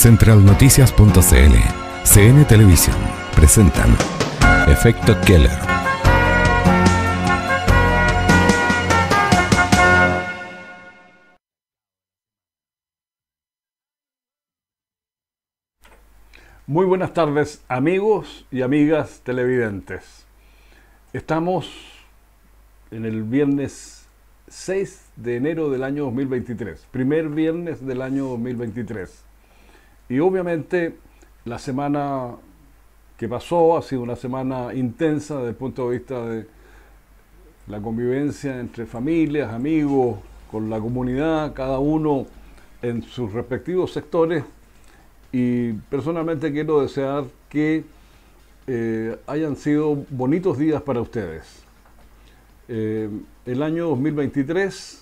Centralnoticias.cl, CN Televisión presentan Efecto Keller. Muy buenas tardes, amigos y amigas televidentes. Estamos en el viernes 6 de enero del año 2023, primer viernes del año 2023. Y obviamente la semana que pasó ha sido una semana intensa desde el punto de vista de la convivencia entre familias, amigos, con la comunidad, cada uno en sus respectivos sectores. Y personalmente quiero desear que hayan sido bonitos días para ustedes. El año 2023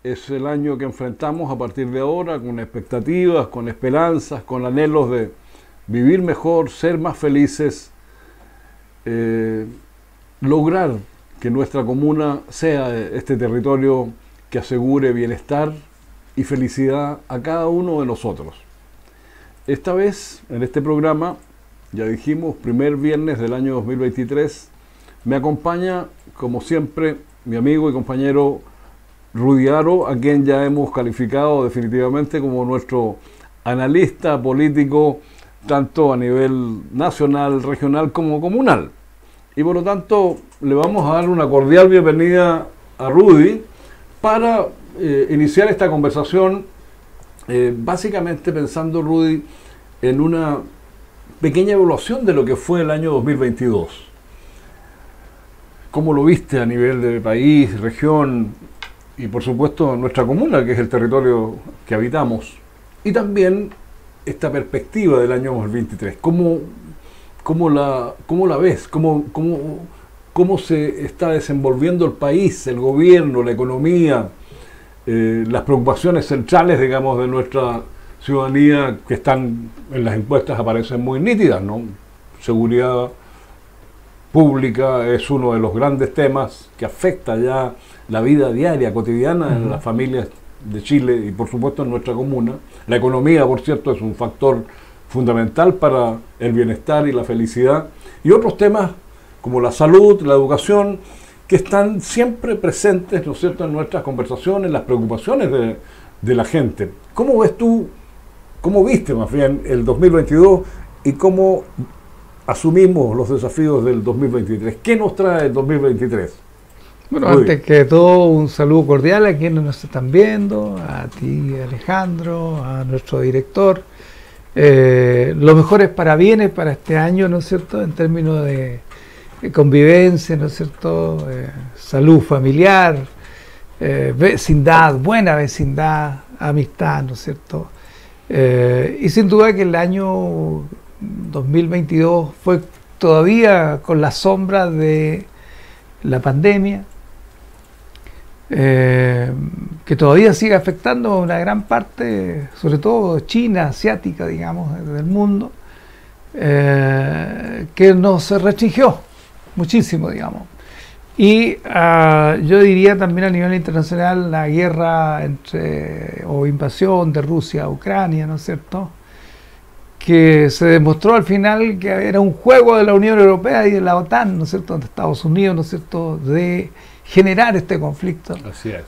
es el año que enfrentamos a partir de ahora con expectativas, con esperanzas, con anhelos de vivir mejor, ser más felices, lograr que nuestra comuna sea este territorio que asegure bienestar y felicidad a cada uno de nosotros. Esta vez, en este programa, ya dijimos, primer viernes del año 2023, me acompaña, como siempre, mi amigo y compañero Rudy Aro, a quien ya hemos calificado definitivamente como nuestro analista político, tanto a nivel nacional, regional como comunal. Y por lo tanto, le vamos a dar una cordial bienvenida a Rudy para iniciar esta conversación, básicamente pensando, Rudy, en una pequeña evaluación de lo que fue el año 2022. ¿Cómo lo viste a nivel de país, región y por supuesto nuestra comuna, que es el territorio que habitamos? Y también esta perspectiva del año 2023. ¿Cómo la ves? ¿Cómo se está desenvolviendo el país, el gobierno, la economía, las preocupaciones centrales, digamos, de nuestra ciudadanía, que están en las encuestas, aparecen muy nítidas, ¿no? Seguridad pública es uno de los grandes temas que afecta ya la vida diaria, cotidiana en las familias de Chile y por supuesto en nuestra comuna. La economía, por cierto, es un factor fundamental para el bienestar y la felicidad. Y otros temas como la salud, la educación, que están siempre presentes, ¿no es cierto?, en nuestras conversaciones, las preocupaciones de la gente. ¿Cómo ves tú, cómo viste más bien el 2022 y cómo asumimos los desafíos del 2023? ¿Qué nos trae el 2023? Bueno, antes que todo, un saludo cordial a quienes nos están viendo, a ti, Alejandro, a nuestro director. Los mejores parabienes para este año, ¿no es cierto?, en términos de convivencia, ¿no es cierto?, salud familiar, vecindad, buena vecindad, amistad, ¿no es cierto? Y sin duda que el año 2022 fue todavía con la sombra de la pandemia, que todavía sigue afectando a una gran parte, sobre todo China, asiática, digamos, del mundo, que nos restringió muchísimo, digamos. Y yo diría también a nivel internacional la guerra o invasión de Rusia a Ucrania, ¿no es cierto?, que se demostró al final que era un juego de la Unión Europea y de la OTAN, ¿no es cierto?, de Estados Unidos, ¿no es cierto?, de generar este conflicto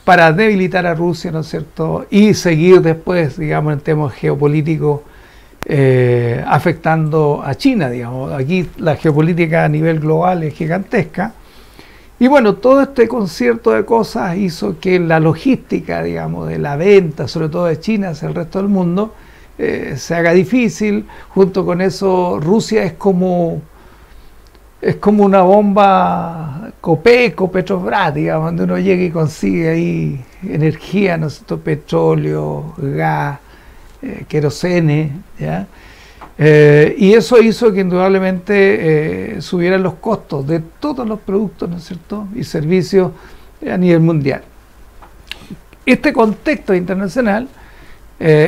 para debilitar a Rusia, ¿no es cierto?, y seguir después, digamos, en temas geopolíticos afectando a China, digamos. Aquí la geopolítica a nivel global es gigantesca. Y bueno, todo este concierto de cosas hizo que la logística, digamos, de la venta, sobre todo de China hacia el resto del mundo, se haga difícil. Junto con eso, Rusia es como una bomba Copeco, Petrobras, digamos, donde uno llega y consigue ahí energía, ¿no es cierto?, petróleo, gas, querosene, ¿ya? Y eso hizo que indudablemente subieran los costos de todos los productos, ¿no es cierto?, y servicios a nivel mundial. Este contexto internacional,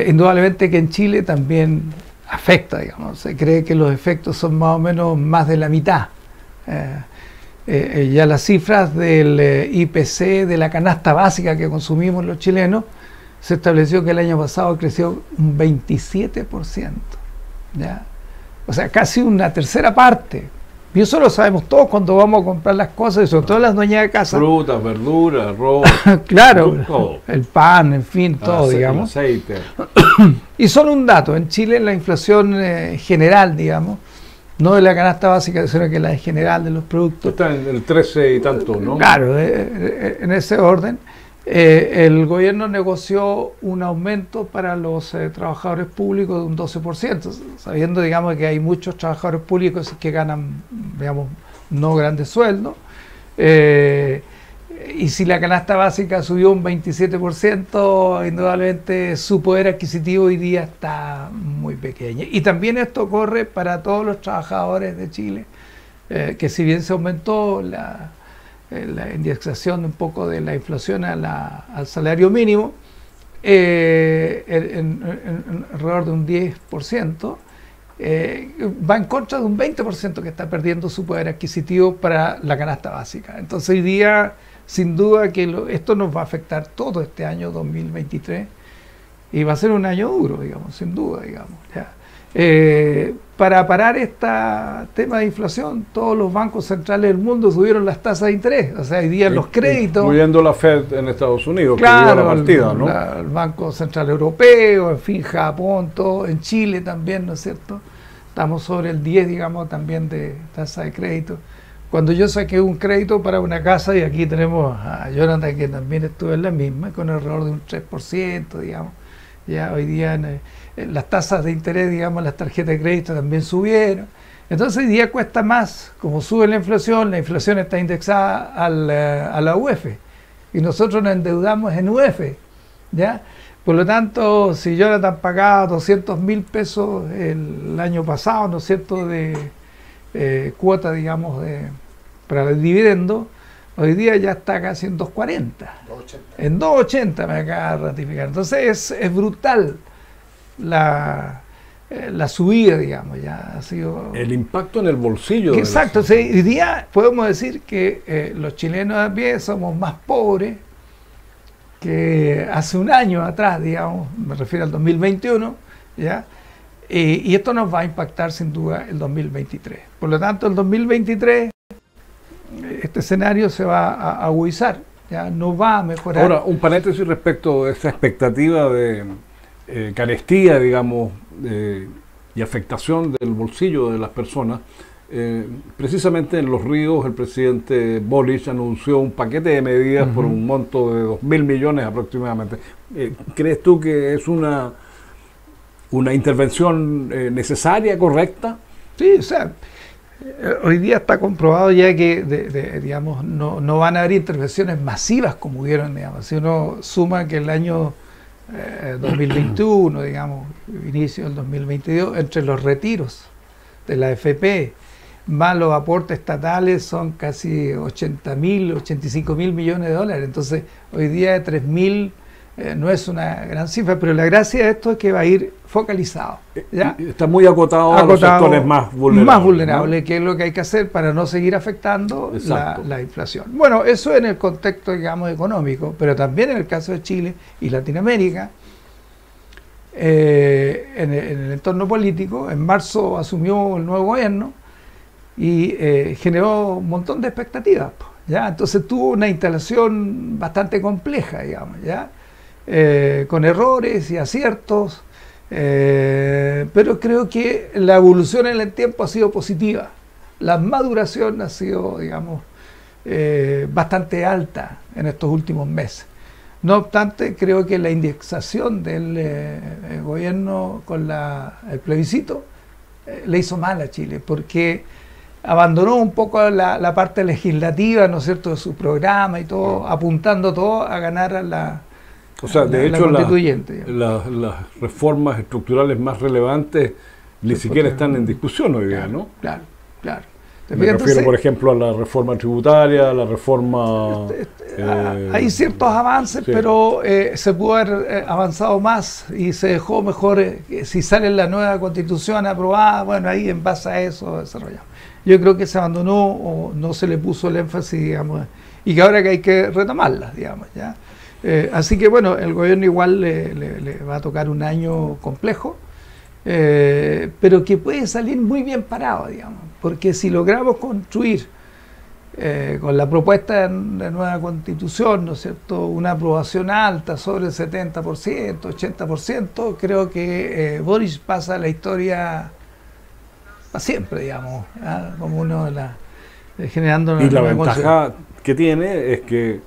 indudablemente que en Chile también afecta, digamos. Se cree que los efectos son más o menos más de la mitad. Ya las cifras del IPC, de la canasta básica que consumimos los chilenos, se estableció que el año pasado creció un 27%, ¿ya? O sea, casi una tercera parte. Y eso lo sabemos todos cuando vamos a comprar las cosas, y sobre todo las dueñas de casa. Frutas, verduras, arroz. Claro, todo. El pan, en fin, todo, digamos. El aceite. Y solo un dato, en Chile la inflación general, digamos, no de la canasta básica, sino que la general de los productos. Está en el 13 y tanto, ¿no? Claro, en ese orden. El gobierno negoció un aumento para los trabajadores públicos de un 12%, sabiendo, digamos, que hay muchos trabajadores públicos que ganan, digamos, no grandes sueldos. Y si la canasta básica subió un 27%, indudablemente su poder adquisitivo hoy día está muy pequeño. Y también esto corre para todos los trabajadores de Chile, que si bien se aumentó la indexación un poco de la inflación al salario mínimo, en alrededor de un 10%, va en contra de un 20% que está perdiendo su poder adquisitivo para la canasta básica. Entonces hoy día, sin duda que esto nos va a afectar todo este año 2023 y va a ser un año duro, digamos, sin duda, digamos, ya. Para parar este tema de inflación, todos los bancos centrales del mundo subieron las tasas de interés. O sea, hoy día los créditos... Incluyendo la Fed en Estados Unidos, claro, que dio la partida, ¿no? El Banco Central Europeo, en fin, Japón, todo. En Chile también, ¿no es cierto? Estamos sobre el 10, digamos, también de tasa de crédito. Cuando yo saqué un crédito para una casa, y aquí tenemos a Jonathan, que también estuvo en la misma, con alrededor de un 3%, digamos. Ya hoy día las tasas de interés, digamos, las tarjetas de crédito también subieron. Entonces hoy día cuesta más, como sube la inflación está indexada a la UF, y nosotros nos endeudamos en UF, ¿ya? Por lo tanto, si Jonathan pagaba 200.000 pesos el año pasado, ¿no es cierto?, de cuota, digamos, para el dividendo, hoy día ya está casi en 2.40. En 2.80 me acaba de ratificar. Entonces es brutal la subida, digamos, ya ha sido... El impacto en el bolsillo. Exacto, hoy día podemos decir que los chilenos a pie somos más pobres que hace un año atrás, digamos, me refiero al 2021, ¿ya? Y esto nos va a impactar sin duda el 2023. Por lo tanto, el 2023, este escenario se va a agudizar, ya no va a mejorar. Ahora, un paréntesis respecto de esa expectativa de carestía, digamos, y afectación del bolsillo de las personas. Precisamente en Los Ríos el presidente Boric anunció un paquete de medidas por un monto de 2.000 millones aproximadamente. ¿Crees tú que es una intervención necesaria, correcta? Sí, o sea, hoy día está comprobado ya que digamos, no van a haber intervenciones masivas como hubieron, digamos. Si uno suma que el año 2021, digamos, inicio del 2022, entre los retiros de la AFP más los aportes estatales son casi 85.000 millones de dólares. Entonces, hoy día 3.000 no es una gran cifra, pero la gracia de esto es que va a ir focalizado, ¿ya? Está muy acotado a los sectores más vulnerables. Más vulnerables, ¿no? Que es lo que hay que hacer para no seguir afectando la inflación. Bueno, eso en el contexto, digamos, económico, pero también en el caso de Chile y Latinoamérica, en el entorno político. En marzo asumió el nuevo gobierno y generó un montón de expectativas, ¿ya? Entonces tuvo una instalación bastante compleja, digamos, ¿ya? Con errores y aciertos, pero creo que la evolución en el tiempo ha sido positiva. La maduración ha sido, digamos, bastante alta en estos últimos meses. No obstante, creo que la indexación del gobierno con el plebiscito le hizo mal a Chile, porque abandonó un poco la parte legislativa, ¿no es cierto?, de su programa y todo, apuntando todo a ganar a la constituyente. Las reformas estructurales más relevantes ni siquiera están en discusión hoy día, ¿no? Claro, claro. Me refiero, por ejemplo, a la reforma tributaria, a la reforma... hay ciertos avances, sí, pero se pudo haber avanzado más y se dejó mejor, si sale la nueva constitución aprobada, bueno, ahí en base a eso desarrollamos. Yo creo que se abandonó o no se le puso el énfasis, digamos, y que ahora que hay que retomarla, digamos, ¿ya? Así que bueno, el gobierno igual le va a tocar un año complejo, pero que puede salir muy bien parado, digamos, porque si logramos construir con la propuesta de nueva constitución, ¿no es cierto?, una aprobación alta sobre el 70%, 80%, creo que Boric pasa a la historia para siempre, digamos, como uno de las generando una y la nueva ventaja que tiene es que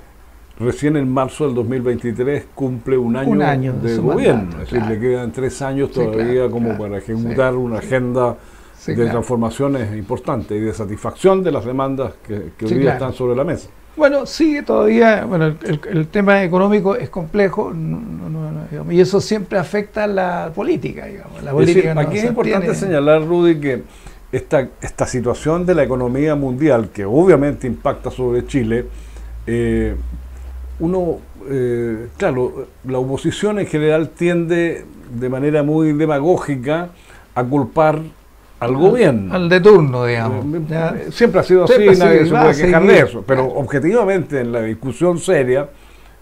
recién en marzo del 2023 cumple un año de su gobierno, mandato, es decir, claro. le quedan 3 años Sí, todavía claro, como claro, para ejecutar sí, una sí. agenda Sí, de claro. transformaciones importantes y de satisfacción de las demandas que hoy Sí, día claro. están sobre la mesa. Bueno, sigue todavía, bueno, el tema económico es complejo, digamos, y eso siempre afecta a la política, digamos. La Es decir, política no aquí es se importante entiende. señalar, Rudy, que esta situación de la economía mundial, que obviamente impacta sobre Chile, claro, la oposición en general tiende de manera muy demagógica a culpar al gobierno. Al de turno, digamos. ¿ya? Siempre ha sido así, Siempre nadie sí, se va puede a quejar seguir. de eso, pero objetivamente en la discusión seria,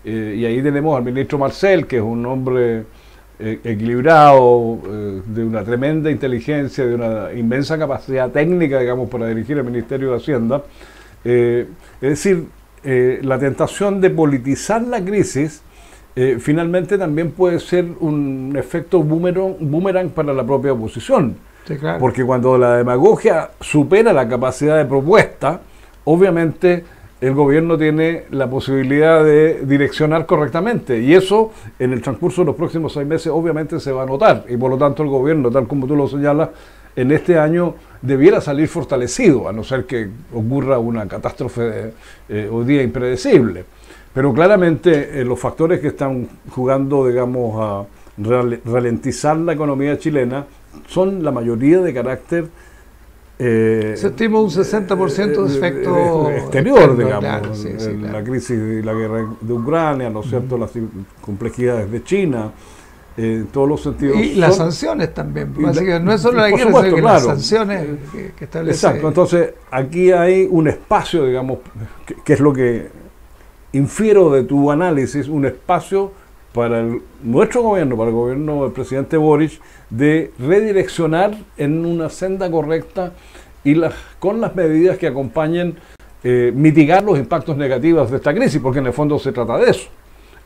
y ahí tenemos al ministro Marcel, que es un hombre equilibrado, de una tremenda inteligencia, de una inmensa capacidad técnica, digamos, para dirigir el Ministerio de Hacienda. Es decir, la tentación de politizar la crisis finalmente también puede ser un efecto boomerang para la propia oposición. Sí, claro. Porque cuando la demagogia supera la capacidad de propuesta, obviamente el gobierno tiene la posibilidad de direccionar correctamente. Y eso, en el transcurso de los próximos 6 meses, obviamente se va a notar. Y por lo tanto el gobierno, tal como tú lo señalas, en este año debiera salir fortalecido, a no ser que ocurra una catástrofe hoy día impredecible. Pero claramente los factores que están jugando, digamos, a ralentizar la economía chilena son la mayoría de carácter se estima un 60% de efecto exterior, externo, digamos, claro, sí, sí, claro. la crisis y la guerra de Ucrania, ¿no es cierto?, las complejidades de China, en todos los sentidos. Y las sanciones también, básicamente, no es solo la por guerra, supuesto, sino que claro. las sanciones que establece. Exacto, entonces aquí hay un espacio, digamos, que es lo que infiero de tu análisis, un espacio para nuestro gobierno, para el gobierno del presidente Boric, de redireccionar en una senda correcta y con las medidas que acompañen mitigar los impactos negativos de esta crisis, porque en el fondo se trata de eso.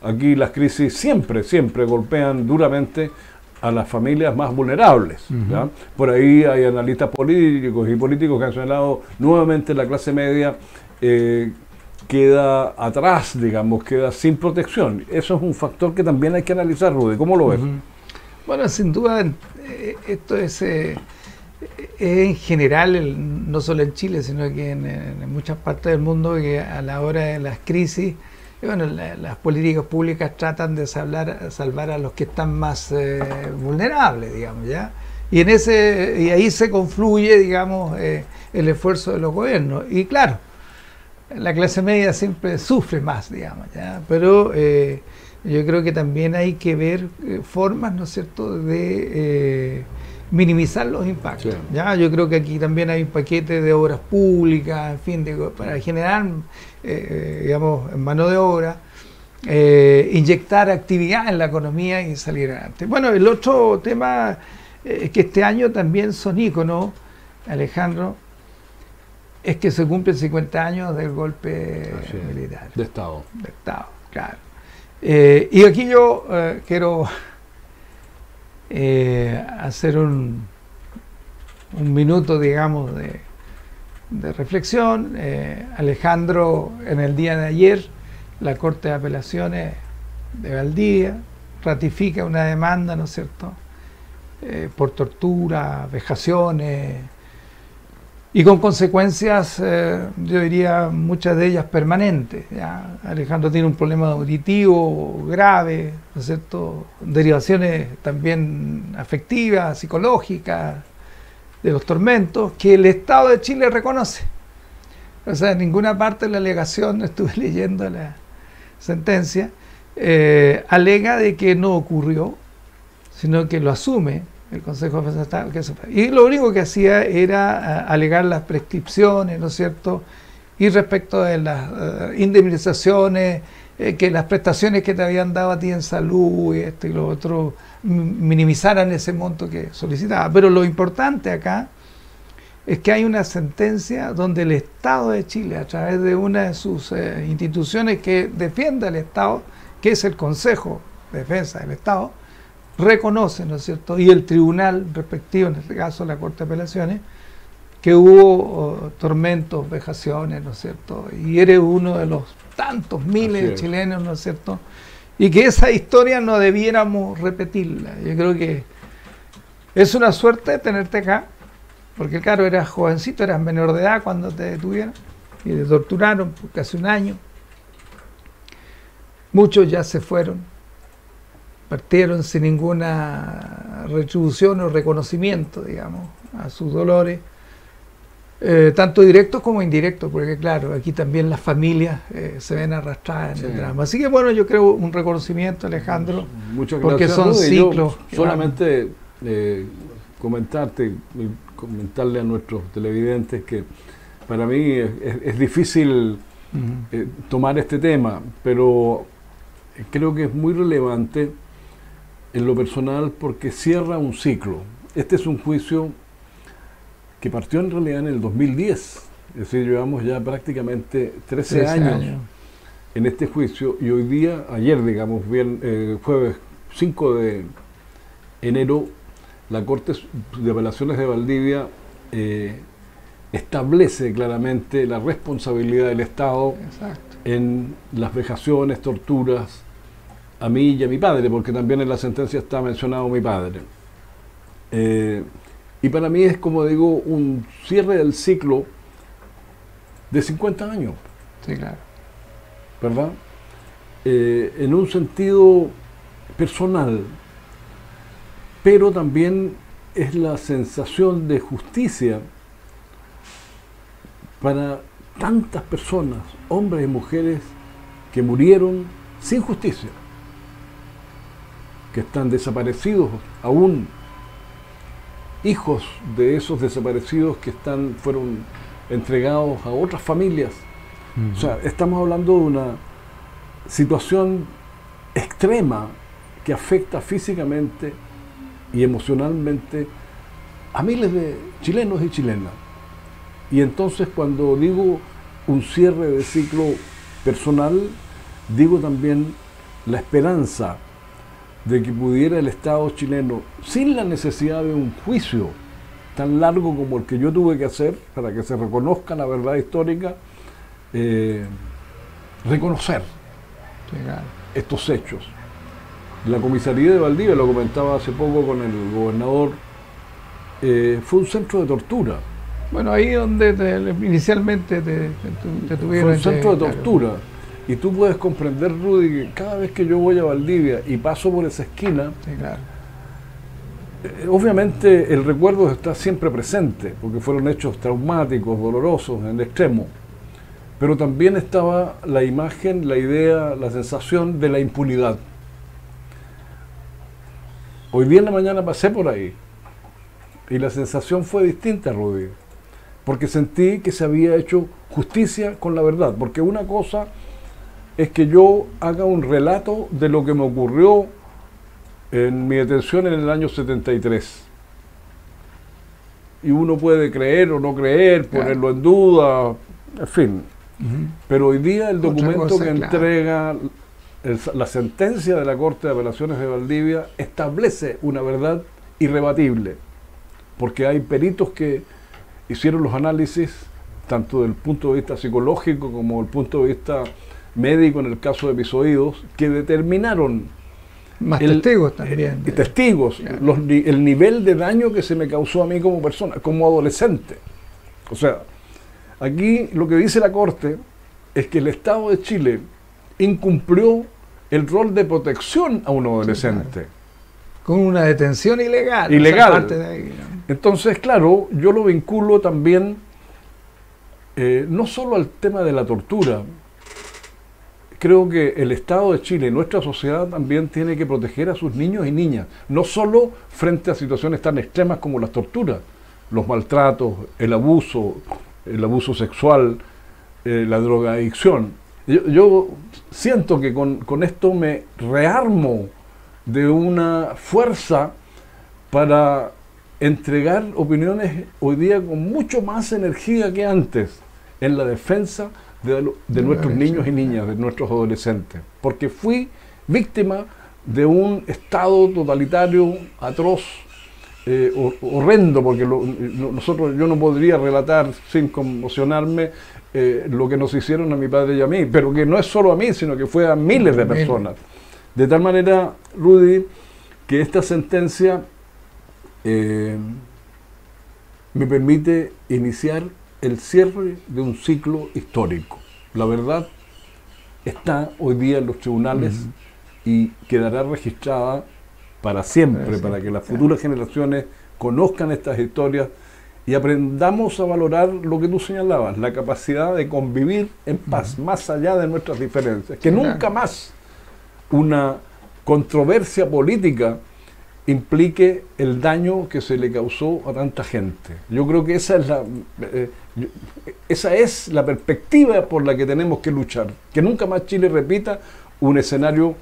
Aquí las crisis siempre golpean duramente a las familias más vulnerables. ¿Ya? Por ahí hay analistas políticos y políticos que han señalado nuevamente la clase media queda atrás, digamos, queda sin protección. Eso es un factor que también hay que analizar, Rudy. ¿Cómo lo ves? Bueno, sin duda, esto es en general, no solo en Chile, sino que en muchas partes del mundo, que a la hora de las crisis, bueno, las políticas públicas tratan de salvar a los que están más vulnerables, digamos, ¿ya? Y ahí se confluye, digamos, el esfuerzo de los gobiernos. Y claro, la clase media siempre sufre más, digamos, ¿ya? Pero yo creo que también hay que ver formas, ¿no es cierto?, de minimizar los impactos. Sí. ¿Ya? Yo creo que aquí también hay un paquete de obras públicas, en fin, para generar, digamos, mano de obra, inyectar actividad en la economía y salir adelante. Bueno, el otro tema es que este año también son íconos, Alejandro, es que se cumplen 50 años del golpe militar. De Estado. De Estado, claro. Y aquí yo quiero hacer un minuto, digamos, de reflexión. Alejandro, en el día de ayer, la Corte de Apelaciones de Valdivia ratifica una demanda, ¿no es cierto?, por tortura, vejaciones, y con consecuencias, yo diría, muchas de ellas permanentes. ¿Ya? Alejandro tiene un problema auditivo grave, ¿no es cierto?, derivaciones también afectivas, psicológicas, de los tormentos, que el Estado de Chile reconoce. O sea, en ninguna parte de la alegación, estuve leyendo la sentencia, alega de que no ocurrió, sino que lo asume el Consejo de Defensa de Estado, y lo único que hacía era alegar las prescripciones, ¿no es cierto?, y respecto de las indemnizaciones que las prestaciones que te habían dado a ti en salud y esto y lo otro minimizaran ese monto que solicitaba. Pero lo importante acá es que hay una sentencia donde el Estado de Chile, a través de una de sus instituciones que defiende al Estado, que es el Consejo de Defensa del Estado, reconoce, ¿no es cierto?, y el tribunal respectivo, en este caso la Corte de Apelaciones, que hubo tormentos, vejaciones, ¿no es cierto?, y eres uno de los tantos miles de chilenos, ¿no es cierto?, y que esa historia no debiéramos repetirla. Yo creo que es una suerte tenerte acá, porque claro, eras jovencito, eras menor de edad cuando te detuvieron y te torturaron por casi un año. Muchos ya se fueron, partieron sin ninguna retribución o reconocimiento, digamos, a sus dolores, tanto directos como indirectos, porque claro, aquí también las familias se ven arrastradas en el drama. Así que bueno, yo creo un reconocimiento, Alejandro, muchas porque gracias, son Rudy. ciclos. Yo solamente comentarle a nuestros televidentes que para mí es difícil tomar este tema, pero creo que es muy relevante en lo personal porque cierra un ciclo. Este es un juicio que partió en realidad en el 2010, es decir, llevamos ya prácticamente 13 años en este juicio, y hoy día, ayer digamos, bien, jueves 5 de enero, la Corte de Apelaciones de Valdivia establece claramente la responsabilidad del Estado en las vejaciones, torturas a mí y a mi padre, porque también en la sentencia está mencionado mi padre. Y para mí es, como digo, un cierre del ciclo de 50 años. Sí, claro. ¿Verdad? En un sentido personal, pero también es la sensación de justicia para tantas personas, hombres y mujeres, que murieron sin justicia, que están desaparecidos aún, hijos de esos desaparecidos que fueron entregados a otras familias. O sea, estamos hablando de una situación extrema que afecta físicamente y emocionalmente a miles de chilenos y chilenas. Y entonces, cuando digo un cierre de ciclo personal, digo también la esperanza de que pudiera el Estado chileno, sin la necesidad de un juicio tan largo como el que yo tuve que hacer para que se reconozca la verdad histórica, reconocer estos hechos. La comisaría de Valdivia, lo comentaba hace poco con el gobernador, fue un centro de tortura. Bueno, ahí donde inicialmente te tuvieron. Fue un centro de tortura. Claro. Y tú puedes comprender, Rudy, que cada vez que yo voy a Valdivia y paso por esa esquina, obviamente el recuerdo está siempre presente, porque fueron hechos traumáticos, dolorosos, en el extremo. Pero también estaba la imagen, la idea, la sensación de la impunidad. Hoy día en la mañana pasé por ahí y la sensación fue distinta, Rudy, porque sentí que se había hecho justicia con la verdad. Porque una cosa es que yo haga un relato de lo que me ocurrió en mi detención en el año 73. Y uno puede creer o no creer, ponerlo en duda, en fin. Pero hoy día el documento que entrega la sentencia de la Corte de Apelaciones de Valdivia establece una verdad irrebatible, porque hay peritos que hicieron los análisis tanto del punto de vista psicológico como del punto de vista médico en el caso de mis oídos, que determinaron más testigos también. Testigos, el nivel de daño que se me causó a mí como persona, como adolescente. O sea, aquí lo que dice la Corte es que el Estado de Chile incumplió el rol de protección a un adolescente. Claro. Con una detención ilegal. Ilegal. Parte de ahí, ¿no? Entonces, claro, yo lo vinculo también no solo al tema de la tortura. Creo que el Estado de Chile, nuestra sociedad, también tiene que proteger a sus niños y niñas, no solo frente a situaciones tan extremas como las torturas, los maltratos, el abuso sexual, la drogadicción, Yo siento que con esto me rearmo de una fuerza para entregar opiniones hoy día con mucho más energía que antes en la defensa de nuestros niños y niñas, de nuestros adolescentes, porque fui víctima de un Estado totalitario, atroz, horrendo, porque yo no podría relatar sin conmocionarme lo que nos hicieron a mi padre y a mí, pero que no es solo a mí, sino que fue a miles de personas. De tal manera, Rudy, que esta sentencia me permite iniciar el cierre de un ciclo histórico. La verdad está hoy día en los tribunales y quedará registrada para siempre, para que las futuras generaciones conozcan estas historias y aprendamos a valorar lo que tú señalabas, la capacidad de convivir en paz, más allá de nuestras diferencias, que nunca más una controversia política implique el daño que se le causó a tanta gente. Yo creo que esa es la perspectiva por la que tenemos que luchar, que nunca más Chile repita un escenario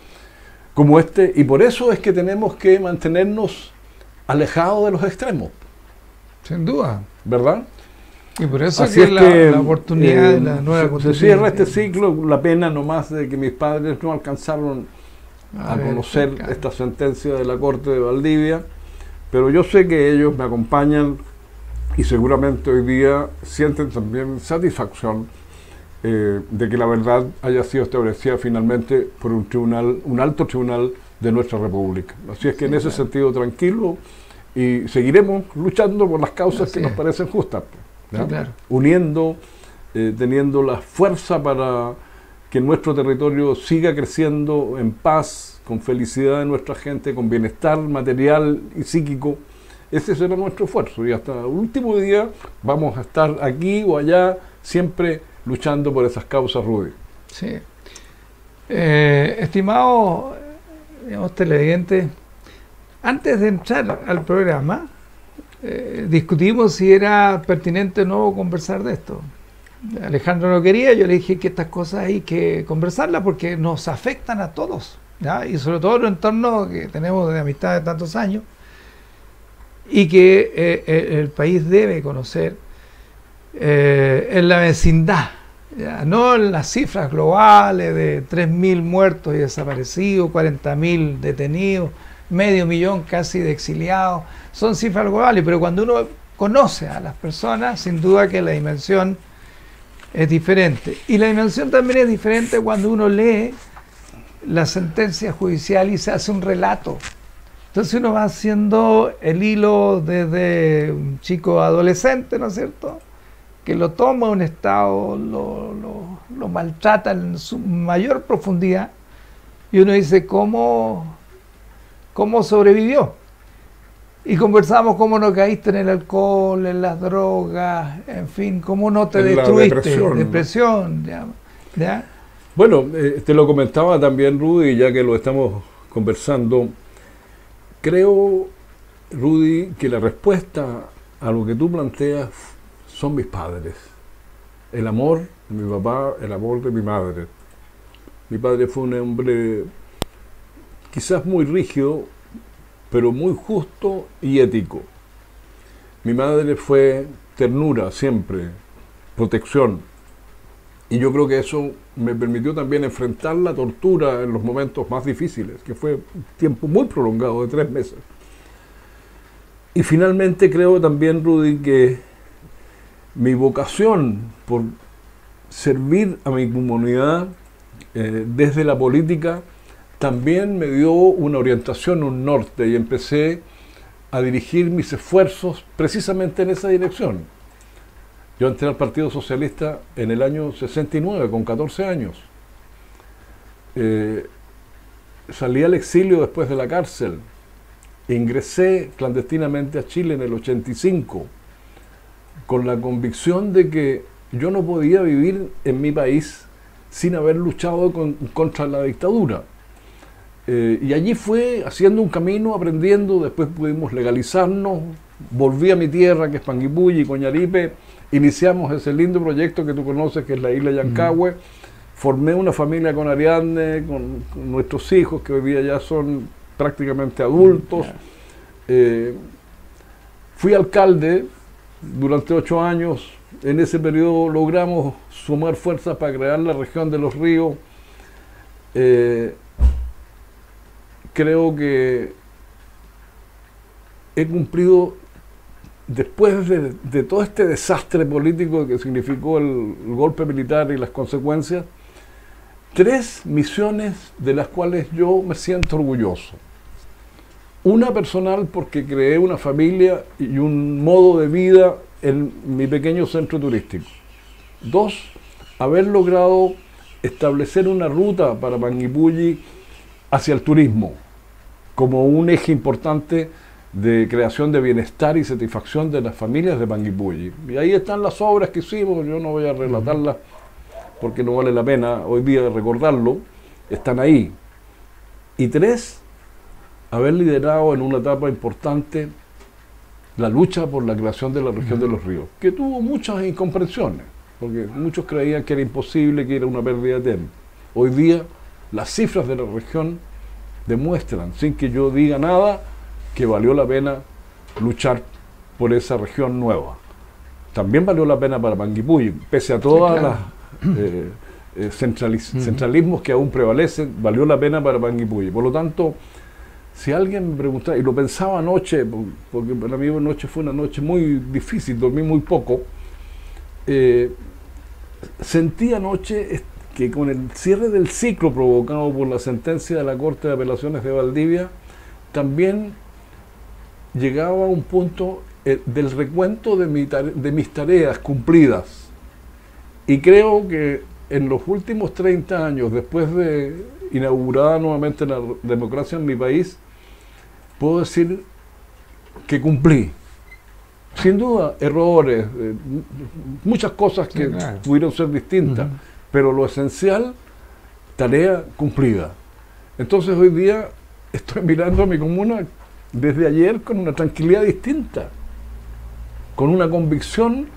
como este, y por eso es que tenemos que mantenernos alejados de los extremos. Sin duda. ¿Verdad? Y por eso Así que es la oportunidad de la nueva se Constitución. cierra este ciclo, la pena nomás de que mis padres no alcanzaron a conocer esta sentencia de la Corte de Valdivia, pero yo sé que ellos me acompañan y seguramente hoy día sienten también satisfacción de que la verdad haya sido establecida finalmente por un tribunal, un alto tribunal de nuestra República. Así es que en ese sentido tranquilo, y seguiremos luchando por las causas que nos parecen justas, uniendo, teniendo la fuerza para que nuestro territorio siga creciendo en paz, con felicidad de nuestra gente, con bienestar material y psíquico. Ese será nuestro esfuerzo y hasta el último día vamos a estar aquí o allá, siempre luchando por esas causas, Rudy. Sí. Estimado, televidente, antes de entrar al programa, discutimos si era pertinente o no conversar de esto. Alejandro no quería, yo le dije que estas cosas hay que conversarlas porque nos afectan a todos, ¿ya? Y sobre todo en el entorno que tenemos de amistad de tantos años y que el país debe conocer en la vecindad, ¿ya? No en las cifras globales de 3.000 muertos y desaparecidos, 40.000 detenidos, 500.000 casi de exiliados, son cifras globales, pero cuando uno conoce a las personas, sin duda que la dimensión es diferente. Y la dimensión también es diferente cuando uno lee la sentencia judicial y se hace un relato. Entonces uno va haciendo el hilo desde un chico adolescente, ¿no es cierto?, que lo toma a un estado, lo maltrata en su mayor profundidad, y uno dice, ¿cómo sobrevivió? Y conversamos cómo no caíste en el alcohol, en las drogas, en fin, cómo no te destruiste, depresión, ¿ya? Bueno, te lo comentaba también, Rudy, ya que lo estamos conversando. Creo, Rudy, que la respuesta a lo que tú planteas son mis padres. El amor de mi papá, el amor de mi madre. Mi padre fue un hombre quizás muy rígido, pero muy justo y ético. Mi madre fue ternura siempre, protección. Y yo creo que eso me permitió también enfrentar la tortura en los momentos más difíciles, que fue un tiempo muy prolongado, de 3 meses. Y finalmente creo también, Rudy, que mi vocación por servir a mi comunidad desde la política también me dio una orientación, un norte, y empecé a dirigir mis esfuerzos precisamente en esa dirección. Yo entré al Partido Socialista en el año 69, con 14 años. Salí al exilio después de la cárcel. Ingresé clandestinamente a Chile en el 85, con la convicción de que yo no podía vivir en mi país sin haber luchado contra la dictadura. Y allí fue haciendo un camino, aprendiendo, después pudimos legalizarnos, volví a mi tierra, que es Panguipulli, Coñaripe, iniciamos ese lindo proyecto que tú conoces, que es la isla Yancahue, formé una familia con Ariadne, con nuestros hijos, que hoy día ya son prácticamente adultos. Fui alcalde durante 8 años. En ese periodo logramos sumar fuerzas para crear la región de Los Ríos. Creo que he cumplido, después de todo este desastre político que significó el golpe militar y las consecuencias, 3 misiones de las cuales yo me siento orgulloso. Una personal, porque creé una familia y un modo de vida en mi pequeño centro turístico. 2, haber logrado establecer una ruta para Panguipulli hacia el turismo, como un eje importante de creación de bienestar y satisfacción de las familias de Panguipulli. Y ahí están las obras que hicimos, yo no voy a relatarlas porque no vale la pena hoy día recordarlo, están ahí. Y 3, haber liderado en una etapa importante la lucha por la creación de la región de Los Ríos, que tuvo muchas incomprensiones, porque muchos creían que era imposible, que era una pérdida de tiempo. Hoy día las cifras de la región demuestran, sin que yo diga nada, que valió la pena luchar por esa región nueva. También valió la pena para Panguipulli, pese a todas las centralismos que aún prevalecen, valió la pena para Panguipulli. Por lo tanto, si alguien me preguntara, y lo pensaba anoche, porque para mí anoche fue una noche muy difícil, dormí muy poco, sentí anoche que con el cierre del ciclo provocado por la sentencia de la Corte de Apelaciones de Valdivia, también llegaba a un punto del recuento de mis tareas cumplidas. Y creo que en los últimos 30 años, después de inaugurada nuevamente la democracia en mi país, puedo decir que cumplí. Sin duda, errores, muchas cosas que pudieron ser distintas, pero lo esencial, tarea cumplida. Entonces hoy día estoy mirando a mi comuna desde ayer con una tranquilidad distinta, con una convicción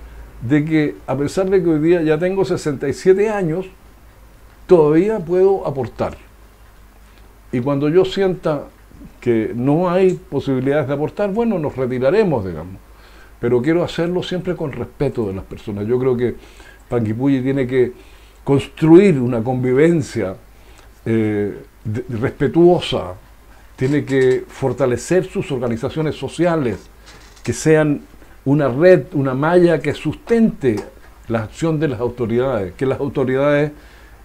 de que a pesar de que hoy día ya tengo 67 años, todavía puedo aportar. Y cuando yo sienta que no hay posibilidades de aportar, bueno, nos retiraremos, digamos. Pero quiero hacerlo siempre con respeto de las personas. Yo creo que Panguipulli tiene que construir una convivencia respetuosa, tiene que fortalecer sus organizaciones sociales, que sean una red, una malla que sustente la acción de las autoridades, que las autoridades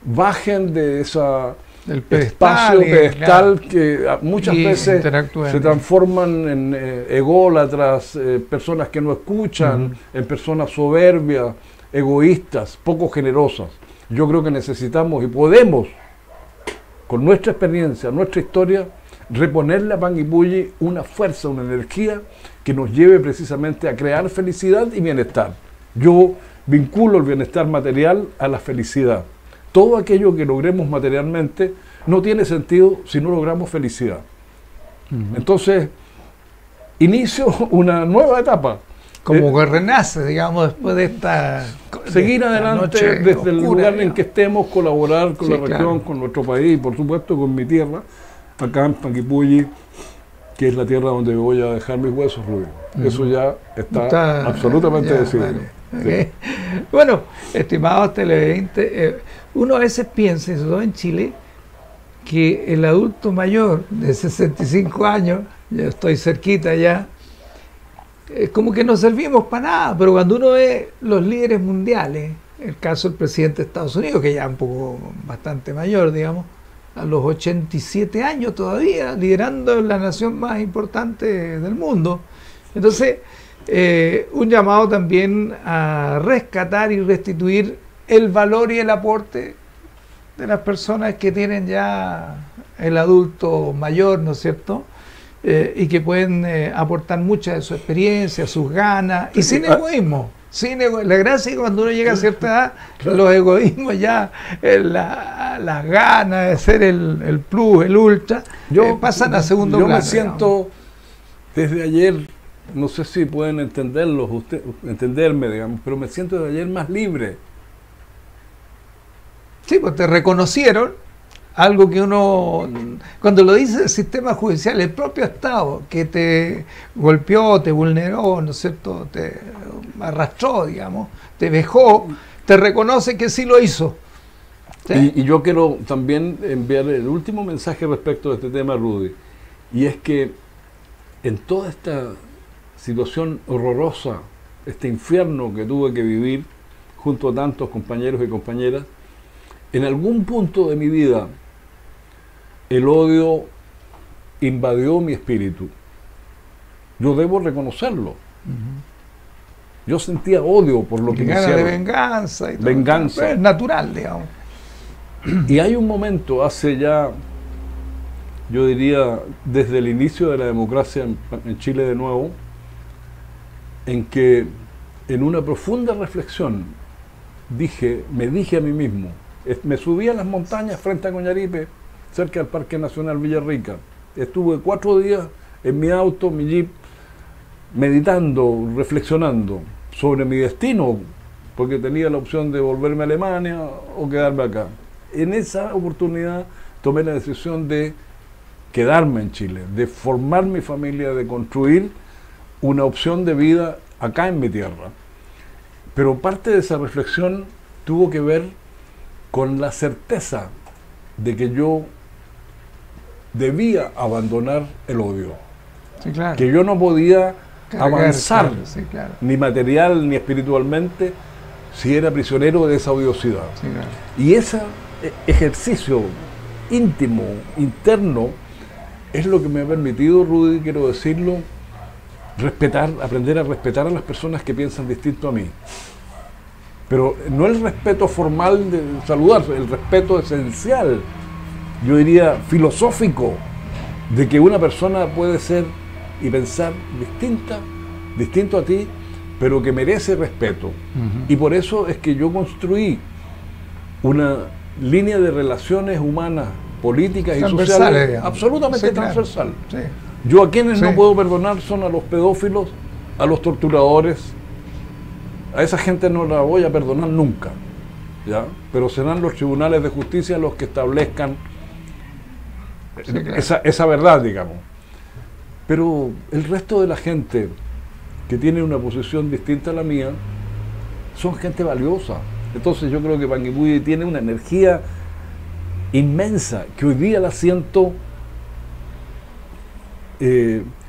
bajen de esa espacio pedestal que muchas veces se transforman en ególatras, personas que no escuchan, en personas soberbias, egoístas, poco generosas. Yo creo que necesitamos y podemos, con nuestra experiencia, nuestra historia, reponerle a Panguipulli una fuerza, una energía que nos lleve precisamente a crear felicidad y bienestar. Yo vinculo el bienestar material a la felicidad. Todo aquello que logremos materialmente no tiene sentido si no logramos felicidad. Entonces, inicio una nueva etapa. Como que renace, digamos, después de esta... Seguir adelante desde el lugar en que estemos, colaborar con la región, con nuestro país y por supuesto con mi tierra, acá en Panguipulli, que es la tierra donde voy a dejar mis huesos, Rubio. Eso ya está absolutamente decidido. Okay. Bueno, estimados televidentes, uno a veces piensa, sobre todo en Chile, que el adulto mayor de 65 años, yo estoy cerquita ya, como que no servimos para nada, pero cuando uno ve los líderes mundiales, el caso del presidente de Estados Unidos, que ya es un poco bastante mayor, digamos, a los 87 años todavía, liderando la nación más importante del mundo. Entonces, un llamado también a rescatar y restituir el valor y el aporte de las personas que tienen ya el adulto mayor, ¿no es cierto? Y que pueden aportar mucha de su experiencia, sus ganas, y sin egoísmo. La gracia es que cuando uno llega a cierta edad, los egoísmos ya, las ganas de ser el plus, el ultra, pasan a segundo plano. Yo me siento, desde ayer, no sé si pueden entenderme, digamos, pero me siento desde ayer más libre. Sí, pues te reconocieron algo que uno, cuando lo dice el sistema judicial, el propio Estado que te golpeó, te vulneró, ¿no es cierto?, te arrastró, digamos, te vejó, te reconoce que sí lo hizo. ¿Sí? Y yo quiero también enviar el último mensaje respecto de este tema, Rudy, y es que en toda esta situación horrorosa, este infierno que tuve que vivir junto a tantos compañeros y compañeras, en algún punto de mi vida el odio invadió mi espíritu. Yo debo reconocerlo. Yo sentía odio por lo que me hicieron. De venganza y todo. Venganza. Es natural, digamos. Y hay un momento, hace ya, yo diría, desde el inicio de la democracia en Chile de nuevo, en que en una profunda reflexión me dije a mí mismo, me subí a las montañas frente a Coñaripe, cerca del Parque Nacional Villarrica. Estuve 4 días en mi auto, mi jeep, meditando, reflexionando sobre mi destino, porque tenía la opción de volverme a Alemania o quedarme acá. En esa oportunidad tomé la decisión de quedarme en Chile, de formar mi familia, de construir una opción de vida acá en mi tierra. Pero parte de esa reflexión tuvo que ver con la certeza de que yo debía abandonar el odio. Sí, claro. Que yo no podía avanzar, claro, sí, claro, ni material ni espiritualmente, si era prisionero de esa odiosidad. Sí, claro. Y ese ejercicio íntimo, interno, es lo que me ha permitido, Rudy, quiero decirlo, aprender a respetar a las personas que piensan distinto a mí. Pero no el respeto formal de saludarse, el respeto esencial, yo diría filosófico, de que una persona puede ser y pensar distinto a ti, pero que merece respeto. Y por eso es que yo construí una línea de relaciones humanas, políticas y sociales, digamos, absolutamente sí, transversal. Claro. Sí. Yo a quienes Sí. no puedo perdonar son a los pedófilos, a los torturadores. A esa gente no la voy a perdonar nunca, ¿ya? Pero serán los tribunales de justicia los que establezcan Sí, claro. esa verdad, digamos. Pero el resto de la gente que tiene una posición distinta a la mía son gente valiosa. Entonces yo creo que Panguipulli tiene una energía inmensa que hoy día la siento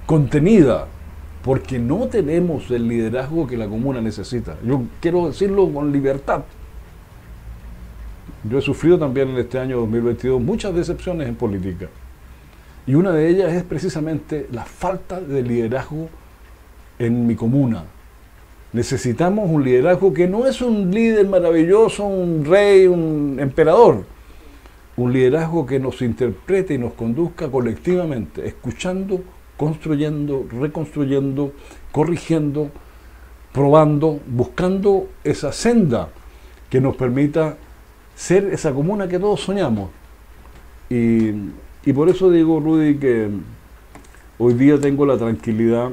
contenida, porque no tenemos el liderazgo que la comuna necesita. Yo quiero decirlo con libertad. Yo he sufrido también en este año 2022 muchas decepciones en política. Y una de ellas es precisamente la falta de liderazgo en mi comuna. Necesitamos un liderazgo que no es un líder maravilloso, un rey, un emperador. Un liderazgo que nos interprete y nos conduzca colectivamente, escuchando, construyendo, reconstruyendo, corrigiendo, probando, buscando esa senda que nos permita ser esa comuna que todos soñamos. Y por eso digo, Rudy, que hoy día tengo la tranquilidad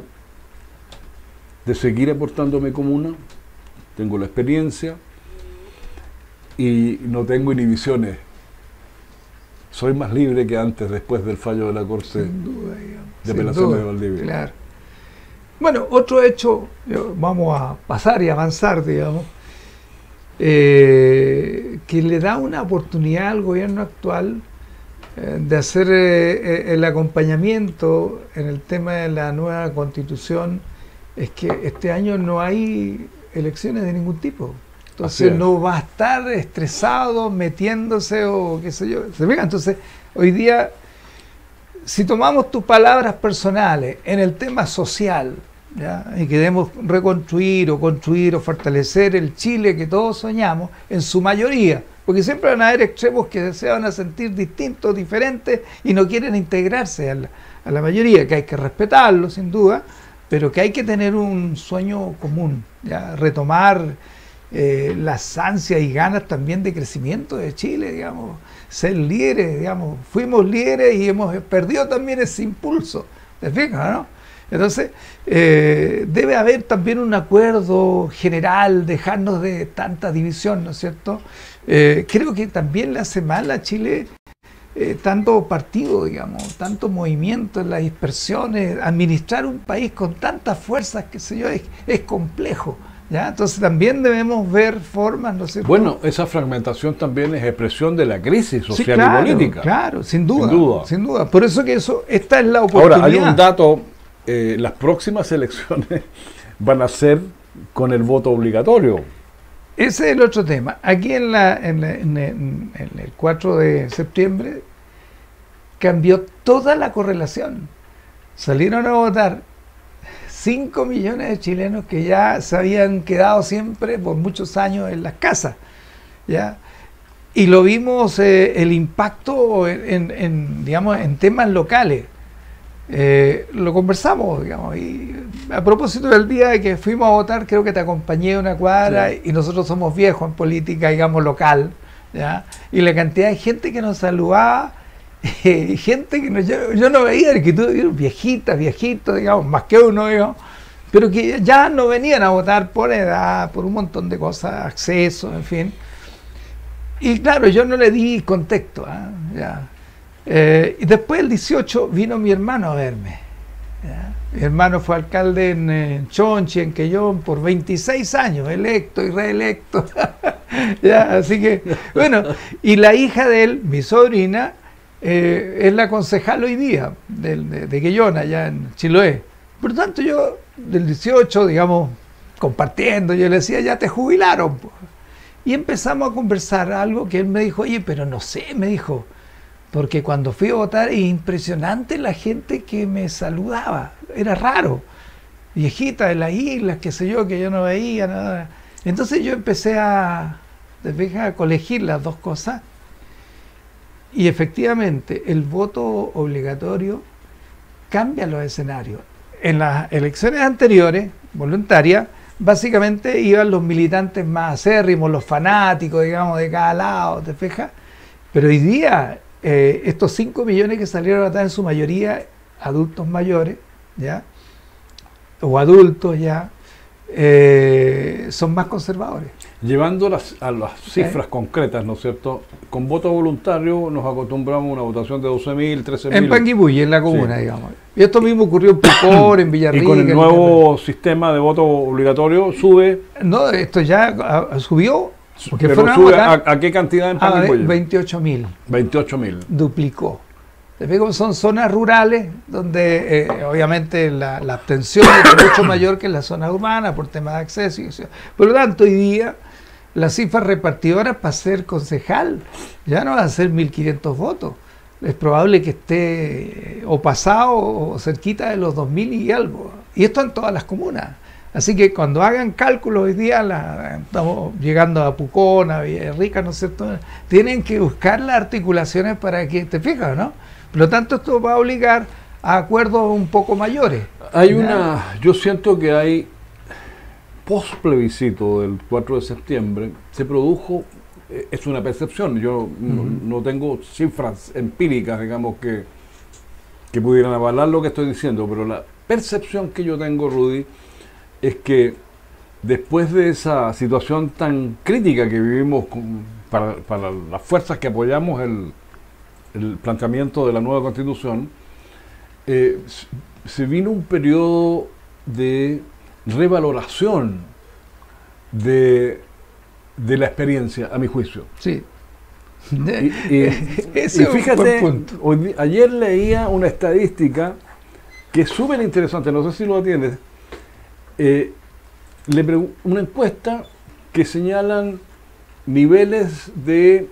de seguir aportando a mi comuna, tengo la experiencia y no tengo inhibiciones. Soy más libre que antes, después del fallo de la Corte Sin duda, digamos, de Apelaciones de Valdivia. Claro. Bueno, otro hecho, vamos a pasar y avanzar, digamos, que le da una oportunidad al gobierno actual de hacer el acompañamiento en el tema de la nueva constitución, es que este año no hay elecciones de ningún tipo. Entonces no va a estar estresado, metiéndose o qué sé yo. ¿Se fija? Entonces, hoy día, si tomamos tus palabras personales en el tema social, ¿ya? Y queremos reconstruir o construir o fortalecer el Chile que todos soñamos, en su mayoría, porque siempre van a haber extremos que se van a sentir distintos, diferentes, y no quieren integrarse a la mayoría, que hay que respetarlo sin duda, pero que hay que tener un sueño común, ¿ya? Retomar las ansias y ganas también de crecimiento de Chile, digamos, ser líderes, digamos, fuimos líderes y hemos perdido también ese impulso, ¿te fijas, no? Entonces, debe haber también un acuerdo general, dejarnos de tanta división, ¿no es cierto? Creo que también le hace mal a Chile tanto partido, digamos, tanto movimiento en las dispersiones. Administrar un país con tantas fuerzas, qué sé yo, es complejo, ¿ya? Entonces también debemos ver formas, ¿no es cierto? Bueno, esa fragmentación también es expresión de la crisis social, sí, claro, y política. Claro, sin duda, sin duda. Por eso que esta es la oportunidad. Ahora, hay un dato, las próximas elecciones van a ser con el voto obligatorio. Ese es el otro tema. Aquí en el 4 de septiembre cambió toda la correlación. Salieron a votar 5 millones de chilenos que ya se habían quedado siempre por muchos años en las casas, ¿ya? Y lo vimos el impacto digamos, en temas locales. Lo conversamos, digamos, y a propósito del día que fuimos a votar, creo que te acompañé a una cuadra, sí. Y nosotros somos viejos en política, digamos, local, ¿ya? Y la cantidad de gente que nos saludaba, gente que yo no veía, que tú, viejitas, viejitos, digamos, más que uno, digamos, pero que ya no venían a votar por edad, por un montón de cosas, acceso, en fin. Y claro, yo no le di contexto, ya. Y después el 18 vino mi hermano a verme, ¿ya? Mi hermano fue alcalde en Chonchi, en Quellón, por 26 años, electo y reelecto. ¿Ya? Así que, bueno, y la hija de él, mi sobrina, es la concejal hoy día de Quellón, allá en Chiloé. Por lo tanto, yo del 18, digamos, compartiendo, yo le decía, ya te jubilaron. Y empezamos a conversar algo que él me dijo, oye, pero no sé, me dijo, porque cuando fui a votar es impresionante la gente que me saludaba, era raro, viejita de las islas, qué sé yo, que yo no veía nada. Entonces yo empecé a colegir las dos cosas, y efectivamente el voto obligatorio cambia los escenarios. En las elecciones anteriores, voluntarias, básicamente iban los militantes más acérrimos, los fanáticos, digamos, de cada lado, ¿te fijas? Pero hoy día estos 5 millones que salieron a votar, en su mayoría adultos mayores, ¿ya? O adultos ya, son más conservadores. Llevando a las cifras concretas, ¿no es cierto? Con voto voluntario nos acostumbramos a una votación de 12.000, 13.000. En Panguipulli, en la comuna, sí. Digamos. Y esto mismo ocurrió en Pucón, en Villarrica. Y con el nuevo sistema de voto obligatorio sube. No, esto ya subió. Porque pero sube a qué cantidad en Panguipulli? 28.000. 28.000. Duplicó. Son zonas rurales donde obviamente la abstención es mucho mayor que en la zona urbana por temas de acceso. Por lo tanto, hoy día las cifras repartidoras para ser concejal ya no van a ser 1.500 votos. Es probable que esté o pasado o cerquita de los 2.000 y algo. Y esto en todas las comunas. Así que cuando hagan cálculos hoy día, estamos llegando a Pucón, a Villarrica, ¿no es cierto? Tienen que buscar las articulaciones para que, ¿te fijas, no? Por lo tanto, esto va a obligar a acuerdos un poco mayores. Yo siento que hay, post plebiscito del 4 de septiembre, se produjo, es una percepción, yo no tengo cifras empíricas, digamos, que pudieran avalar lo que estoy diciendo, pero la percepción que yo tengo, Rudy, es que después de esa situación tan crítica que vivimos para las fuerzas que apoyamos el planteamiento de la nueva Constitución, se vino un periodo de revaloración de la experiencia, a mi juicio. Sí. Y fíjate, ayer leía una estadística que es súper interesante, no sé si lo atiendes, una encuesta que señalan niveles de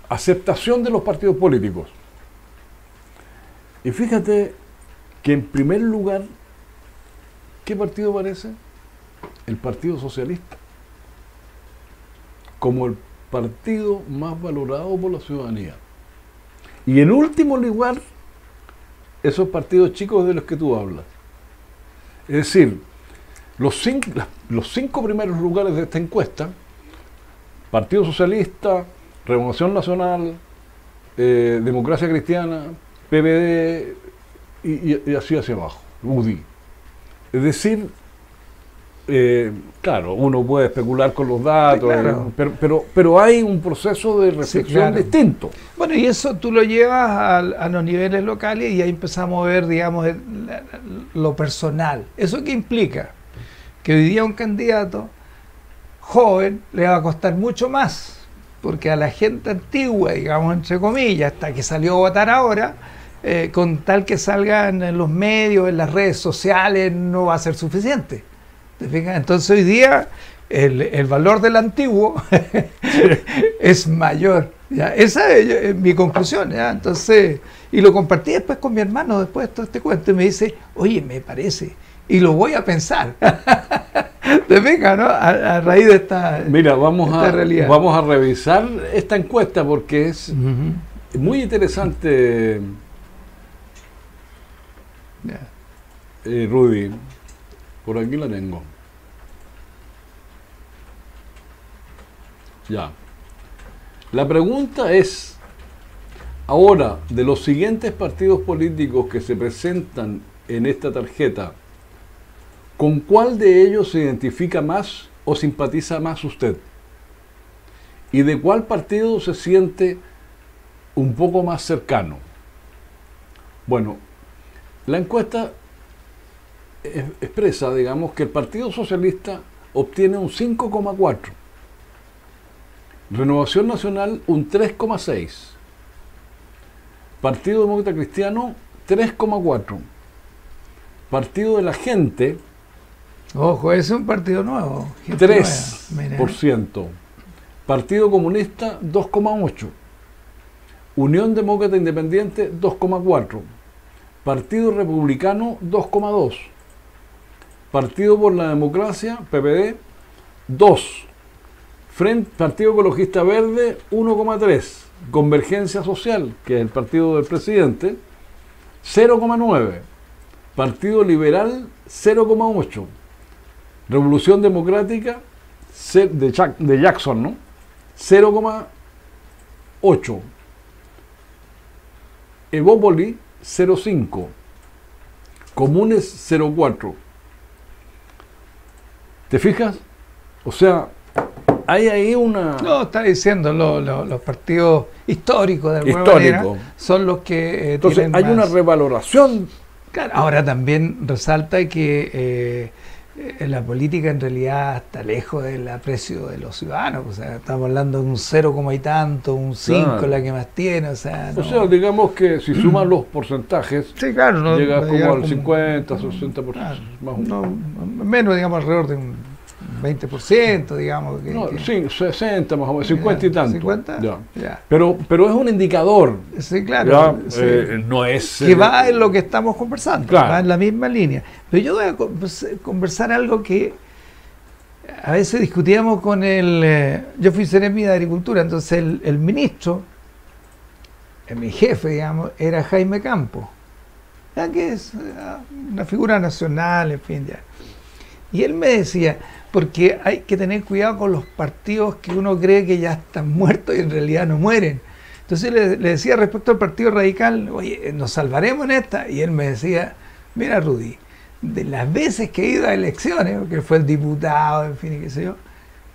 aceptación de los partidos políticos. Y fíjate que en primer lugar, ¿qué partido aparece? El Partido Socialista, como el partido más valorado por la ciudadanía. Y en último lugar, esos partidos chicos de los que tú hablas. Es decir, los cinco primeros lugares de esta encuesta, Partido Socialista, Renovación Nacional, Democracia Cristiana, PPD y así hacia abajo, UDI. Es decir, claro, uno puede especular con los datos, Sí, claro. pero hay un proceso de reflexión Sí, claro. distinto. Bueno, y eso tú lo llevas a los niveles locales y ahí empezamos a ver, digamos, lo personal. ¿Eso qué implica? Que hoy día un candidato joven le va a costar mucho más, porque a la gente antigua, digamos, entre comillas, hasta que salió a votar ahora, con tal que salgan en los medios, en las redes sociales, no va a ser suficiente. ¿Te fijas? Entonces hoy día el valor del antiguo es mayor. ¿Ya? Esa es mi conclusión. ¿Ya? Entonces, y lo compartí después con mi hermano, después de todo este cuento, y me dice, oye, me parece, y lo voy a pensar. ¿Te fijas, no? A raíz de esta, Mira, vamos realidad. a revisar esta encuesta porque es muy interesante, Ya. Rudy. Por aquí la tengo. Ya. La pregunta es, ahora, de los siguientes partidos políticos que se presentan en esta tarjeta, ¿con cuál de ellos se identifica más o simpatiza más usted? ¿Y de cuál partido se siente un poco más cercano? Bueno, la encuesta expresa, digamos, que el Partido Socialista obtiene un 5,4, Renovación Nacional un 3,6, Partido Demócrata Cristiano 3,4, Partido de la Gente Ojo, ese es un partido nuevo. Gente nueva. Mira. 3%, Partido Comunista 2,8, Unión Demócrata Independiente 2,4, Partido Republicano 2,2, Partido por la Democracia, PPD, 2, Partido Ecologista Verde, 1,3, Convergencia Social, que es el partido del presidente, 0,9, Partido Liberal, 0,8, Revolución Democrática de Jackson, ¿no? 0,8, Evópoli, 0,5, Comunes, 0,4. ¿Te fijas? O sea, hay ahí una... No, está diciendo los partidos históricos de alguna Histórico. manera son los que Entonces, tienen hay más. una revaloración. Claro, ahora también resalta que la política en realidad está lejos del aprecio de los ciudadanos. O sea, estamos hablando de un 0, y tanto, un 5 Claro. la que más tiene. O sea, O sea, digamos que si suman los porcentajes, sí, claro, no, llega no como llega al 50, 60%. claro, Más o menos. no, menos, digamos, alrededor de un 20%, digamos. No, sí, 60 más o menos, 50 y tanto. 50, Ya. ya. Pero es un indicador. Sí, claro. Ya, sí. no es... Que va en lo que estamos conversando, Claro. va en la misma línea. Pero yo voy a conversar algo que a veces discutíamos con yo fui seremi de Agricultura, entonces el ministro, mi jefe, digamos, era Jaime Campos, ya que es una figura nacional, en fin, ya. Y él me decía, porque hay que tener cuidado con los partidos que uno cree que ya están muertos y en realidad no mueren. Entonces le decía respecto al Partido Radical, oye, ¿nos salvaremos en esta? Y él me decía, mira Rudy, de las veces que he ido a elecciones, porque fue el diputado, en fin, y qué sé yo,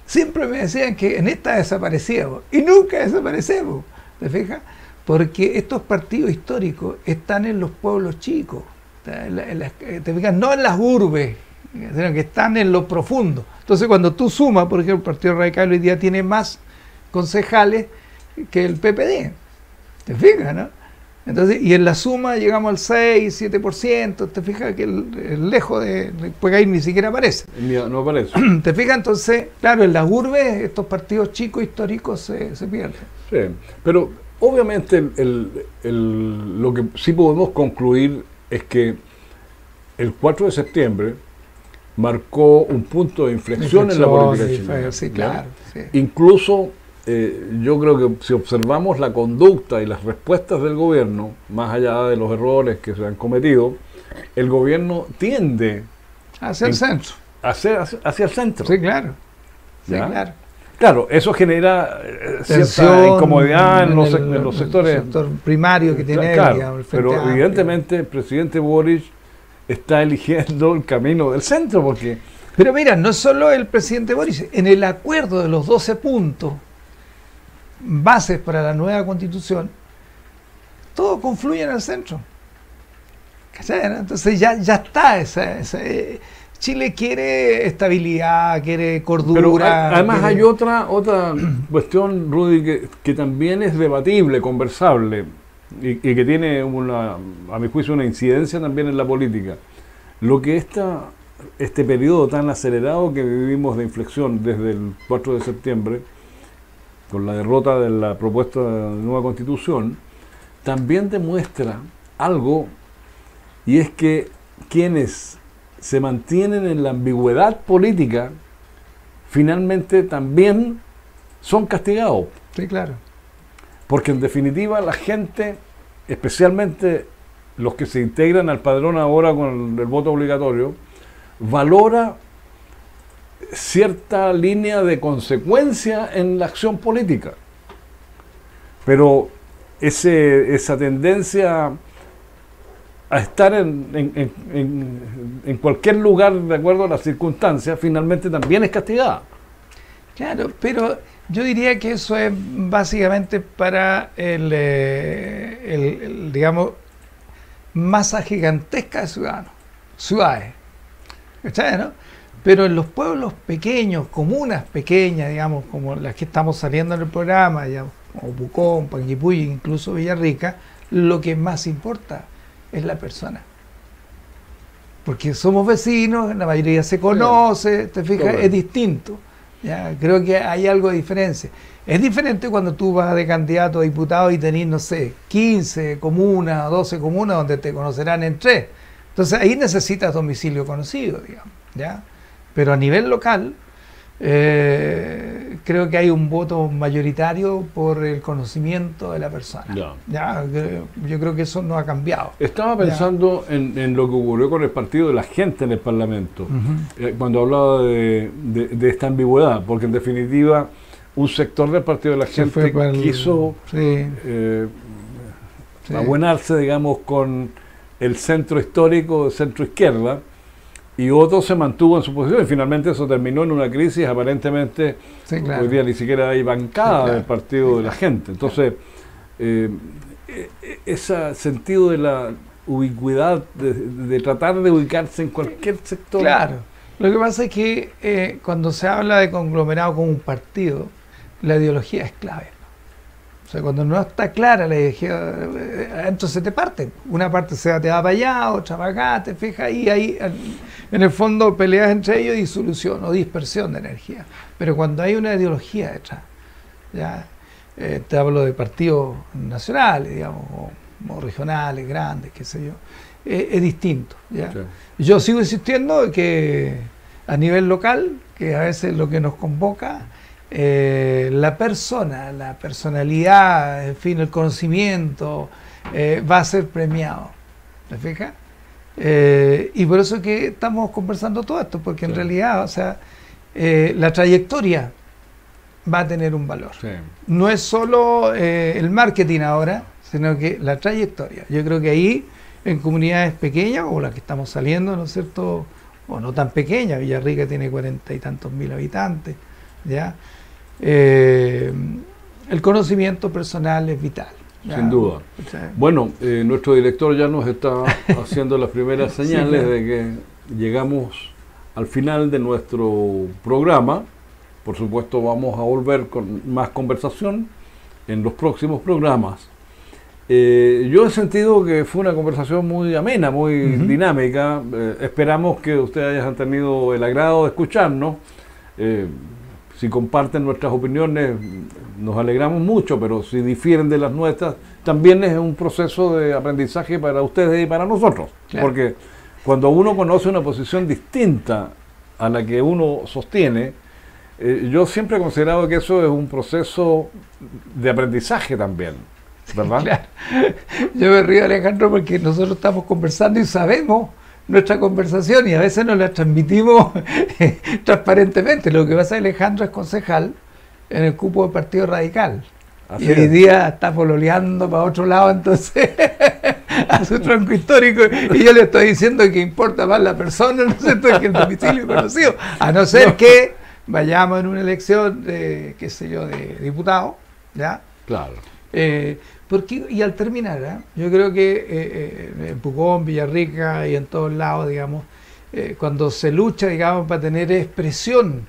siempre me decían que en esta desaparecíamos, y nunca desaparecemos, ¿te fijas? Porque estos partidos históricos están en los pueblos chicos, ¿te fijas? No en las urbes, sino que están en lo profundo. Entonces cuando tú sumas, por ejemplo, el Partido Radical hoy día tiene más concejales que el PPD, ¿te fijas, no? Entonces, y en la suma llegamos al 6, 7%, te fijas que lejos de ahí ni siquiera aparece. No aparece. ¿Te fijas? Entonces, claro, en las urbes estos partidos chicos históricos se pierden. Sí, pero obviamente lo que sí podemos concluir es que el 4 de septiembre marcó un punto de inflexión en la política chilena. Sí, ¿ya? claro. Sí. Incluso yo creo que si observamos la conducta y las respuestas del gobierno, más allá de los errores que se han cometido, el gobierno tiende Hacia el centro. hacia el centro. Sí, claro. Sí, ¿ya? claro. Claro, eso genera cierta tensión incomodidad en los el sectores. sector primario que tiene él, Claro, digamos, el Frente pero Amplio. evidentemente el presidente Boric está eligiendo el camino del centro, porque Pero mira, no solo el presidente Boris, en el acuerdo de los 12 puntos, bases para la nueva constitución, todo confluye en el centro. ¿Cachai? Entonces ya está Chile quiere estabilidad, quiere cordura. pero además quiere... hay otra cuestión, Rudy, que también es debatible, conversable, y que tiene a mi juicio una incidencia también en la política. Lo que este periodo tan acelerado que vivimos de inflexión desde el 4 de septiembre, con la derrota de la propuesta de nueva constitución, también demuestra algo, y es que quienes se mantienen en la ambigüedad política, finalmente también son castigados. Sí, claro. Porque en definitiva la gente, especialmente los que se integran al padrón ahora con el voto obligatorio, valora cierta línea de consecuencia en la acción política. Pero esa tendencia a estar en cualquier lugar de acuerdo a las circunstancias, finalmente también es castigada. Claro, pero yo diría que eso es básicamente para digamos, masa gigantesca de ciudades, ¿cachai, no? Pero en los pueblos pequeños, comunas pequeñas, digamos, como las que estamos saliendo en el programa, digamos, como Pucón, Panguipulli, incluso Villarrica, lo que más importa es la persona. Porque somos vecinos, la mayoría se conoce, te fijas, es distinto. ¿Ya? Creo que hay algo de diferencia. Es diferente cuando tú vas de candidato a diputado y tenés, no sé, 15 comunas, 12 comunas donde te conocerán en 3. Entonces ahí necesitas domicilio conocido, digamos, ¿ya? Pero a nivel local, creo que hay un voto mayoritario por el conocimiento de la persona. ¿Ya? Yo creo que eso no ha cambiado. Estaba pensando en lo que ocurrió con el partido de la gente en el Parlamento, cuando hablaba de esta ambigüedad, porque en definitiva un sector del partido de la gente quiso abonarse, digamos, con el centro histórico, el centro izquierda, y otro se mantuvo en su posición, y finalmente eso terminó en una crisis aparentemente, hoy día ni siquiera hay bancada del partido de la gente. Entonces, ese sentido de la ubicuidad, de tratar de ubicarse en cualquier sector. Claro, lo que pasa es que cuando se habla de conglomerado como un partido, la ideología es clave. O sea, cuando no está clara la ideología, entonces te parten. Una parte te va para allá, otra para acá, te fijas, y ahí en el fondo peleas entre ellos, disolución o dispersión de energía. Pero cuando hay una ideología detrás, ya te hablo de partidos nacionales, digamos, o regionales, grandes, qué sé yo, es distinto. ¿Ya? Sí. Yo sigo insistiendo que a nivel local, que a veces lo que nos convoca, la persona, la personalidad, en fin, el conocimiento va a ser premiado. ¿Te fijas? Y por eso es que estamos conversando todo esto, porque en realidad, o sea, la trayectoria va a tener un valor. Sí. No es solo el marketing ahora, sino que la trayectoria. Yo creo que ahí, en comunidades pequeñas, o las que estamos saliendo, ¿no es cierto? O no tan pequeñas, Villarrica tiene 40 y tantos mil habitantes, ¿ya? El conocimiento personal es vital. ¿ya? Sin duda. O sea, bueno, nuestro director ya nos está haciendo las primeras señales de que llegamos al final de nuestro programa. Por supuesto vamos a volver con más conversación en los próximos programas. Yo he sentido que fue una conversación muy amena, muy dinámica. Esperamos que ustedes hayan tenido el agrado de escucharnos. Si comparten nuestras opiniones, nos alegramos mucho, pero si difieren de las nuestras, también es un proceso de aprendizaje para ustedes y para nosotros. Claro. Porque cuando uno conoce una posición distinta a la que uno sostiene, yo siempre he considerado que eso es un proceso de aprendizaje también, ¿verdad? Claro. Yo me río, Alejandro, porque nosotros estamos conversando y sabemos nuestra conversación y a veces nos la transmitimos transparentemente. Lo que pasa es que Alejandro es concejal en el cupo del Partido Radical. Así Y hoy es. día está pololeando para otro lado, entonces a su tronco histórico. Y yo le estoy diciendo que importa más la persona, ¿no es cierto?, que el domicilio conocido. A no ser que vayamos en una elección de, qué sé yo, de diputado, ¿ya? Claro. Porque, y al terminar, yo creo que en Pucón, Villarrica y en todos lados, digamos, cuando se lucha, digamos, para tener expresión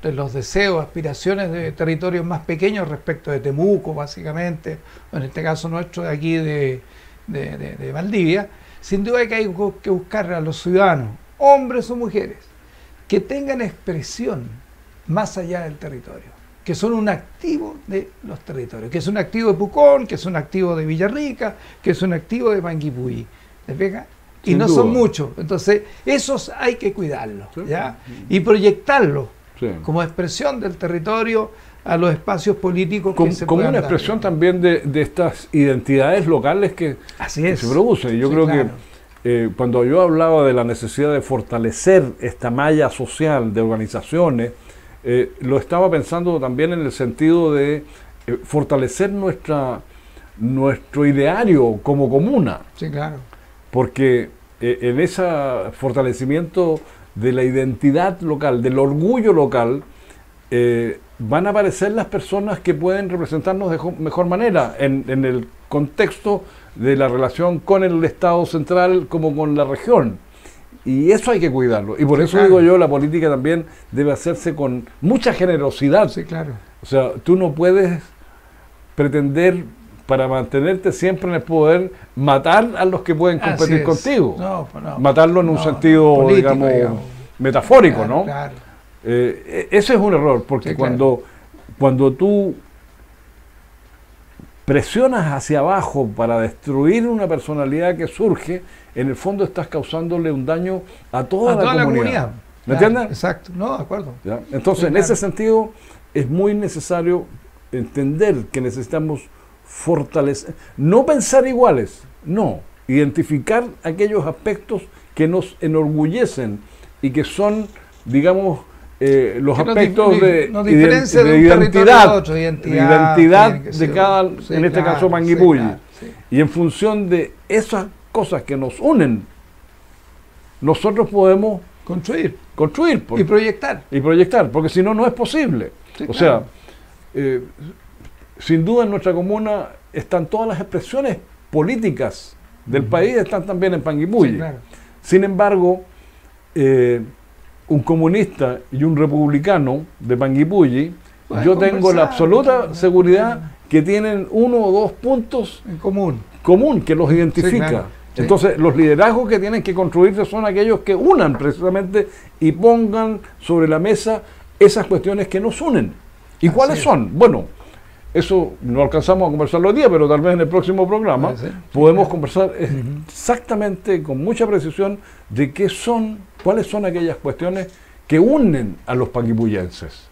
de los deseos, aspiraciones de territorios más pequeños respecto de Temuco, básicamente, o en este caso nuestro de aquí de Valdivia, sin duda que hay que buscar a los ciudadanos, hombres o mujeres, que tengan expresión más allá del territorio, que son un activo de los territorios, que es un activo de Pucón, que es un activo de Villarrica, que es un activo de Panguipulli. ¿Te pega? Y Sin no duda. son muchos. Entonces, esos hay que cuidarlos, Sí. ¿ya? Y proyectarlos Sí. como expresión del territorio a los espacios políticos Como, que se como puedan una dar, expresión digamos. también de estas identidades locales que, Así que es. se producen. Yo Sí, creo claro. que cuando yo hablaba de la necesidad de fortalecer esta malla social de organizaciones, lo estaba pensando también en el sentido de fortalecer nuestro ideario como comuna, Sí, claro. porque en ese fortalecimiento de la identidad local, del orgullo local, van a aparecer las personas que pueden representarnos de mejor manera en el contexto de la relación con el Estado central como con la región. Y eso hay que cuidarlo. Y por Sí, eso claro. digo yo, la política también debe hacerse con mucha generosidad. Sí, claro. O sea, tú no puedes pretender, para mantenerte siempre en el poder, matar a los que pueden Así competir es. contigo. No, pues no. Matarlo en un No, sentido, político, digamos, metafórico, Claro, ¿no? claro. Ese es un error, porque Sí, claro. cuando tú presionas hacia abajo para destruir una personalidad que surge, en el fondo estás causándole un daño a toda, la comunidad. ¿Me Claro, entiendes? Exacto. No, de acuerdo. ¿Ya? Entonces, Sí, en claro. ese sentido, es muy necesario entender que necesitamos fortalecer, no pensar iguales, no, identificar aquellos aspectos que nos enorgullecen y que son, digamos, los Que nos aspectos nos diferencia de un territorio a otro, identidad tiene que de ser- cada, sí, en este claro, caso, sí, Panguipulli. claro, sí. Y en función de esas cosas que nos unen, nosotros podemos Construir construir y proyectar. y proyectar, porque si no, no es posible. Sí, o claro. sea, sin duda en nuestra comuna están todas las expresiones políticas del país, están también en Panguipulli. Sí, claro. Sin embargo, un comunista y un republicano de Panguipulli, Pueden yo tengo la conversar, absoluta pueden- seguridad que tienen uno o dos puntos En común. común que los identifica. claro, sí. Entonces, los liderazgos que tienen que construirse son aquellos que unan precisamente y pongan sobre la mesa esas cuestiones que nos unen. ¿Y Así cuáles es. son? Bueno, eso no alcanzamos a conversarlo hoy día, pero tal vez en el próximo programa Puede ser. podemos conversar Ujú. exactamente con mucha precisión de cuáles son aquellas cuestiones que unen a los panguipullenses.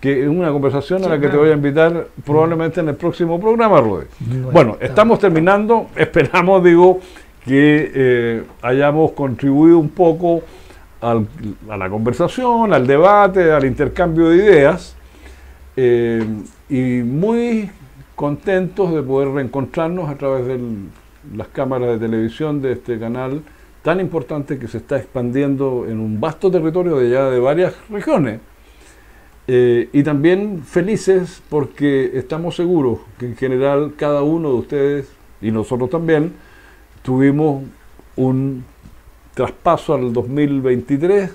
Que es una conversación Sí, a la que claro. te voy a invitar probablemente en el próximo programa, Rudy. Bueno, estamos terminando. Esperamos, digo, que hayamos contribuido un poco a la conversación, al debate, al intercambio de ideas. Y muy contentos de poder reencontrarnos a través de las cámaras de televisión de este canal tan importante que se está expandiendo en un vasto territorio de varias regiones. Y también felices porque estamos seguros que en general cada uno de ustedes y nosotros también tuvimos un traspaso al 2023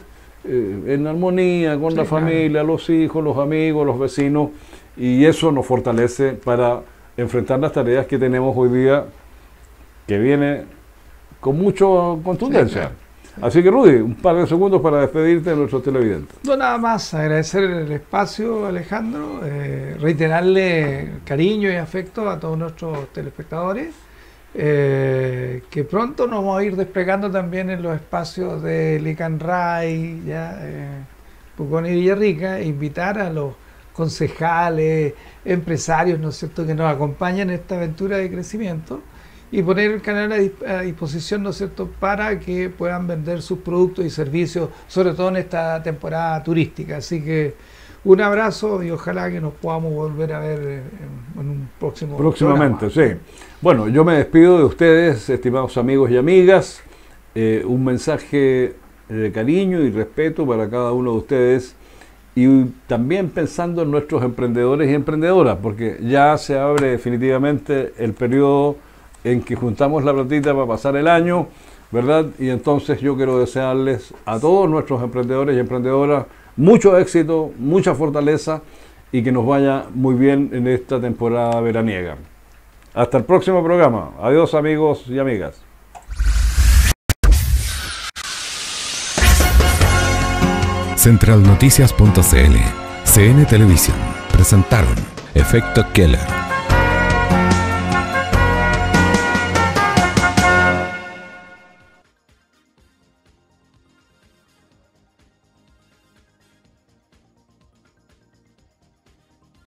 en armonía con Sí, la claro. familia, los hijos, los amigos, los vecinos, y eso nos fortalece para enfrentar las tareas que tenemos hoy día, que viene con mucha contundencia. Sí, claro. Así que, Rudy, un par de segundos para despedirte de nuestros televidentes. No, nada más, agradecer el espacio, Alejandro, reiterarle cariño y afecto a todos nuestros telespectadores, que pronto nos vamos a ir desplegando también en los espacios de Licanray, Pucón y Villarrica, e invitar a los concejales, empresarios, ¿no es cierto?, que nos acompañan en esta aventura de crecimiento, y poner el canal a disposición, ¿no es cierto?, para que puedan vender sus productos y servicios, sobre todo en esta temporada turística. Así que Un abrazo y ojalá que nos podamos volver a ver en un próximo próximamente, programa. sí. Bueno, yo me despido de ustedes, estimados amigos y amigas. Un mensaje de cariño y respeto para cada uno de ustedes, y también pensando en nuestros emprendedores y emprendedoras, porque ya se abre definitivamente el periodo en que juntamos la platita para pasar el año, ¿verdad? Y entonces yo quiero desearles a todos nuestros emprendedores y emprendedoras mucho éxito, mucha fortaleza, y que nos vaya muy bien en esta temporada veraniega. Hasta el próximo programa. Adiós, amigos y amigas. Centralnoticias.cl, CN Televisión presentaron Efecto Keller.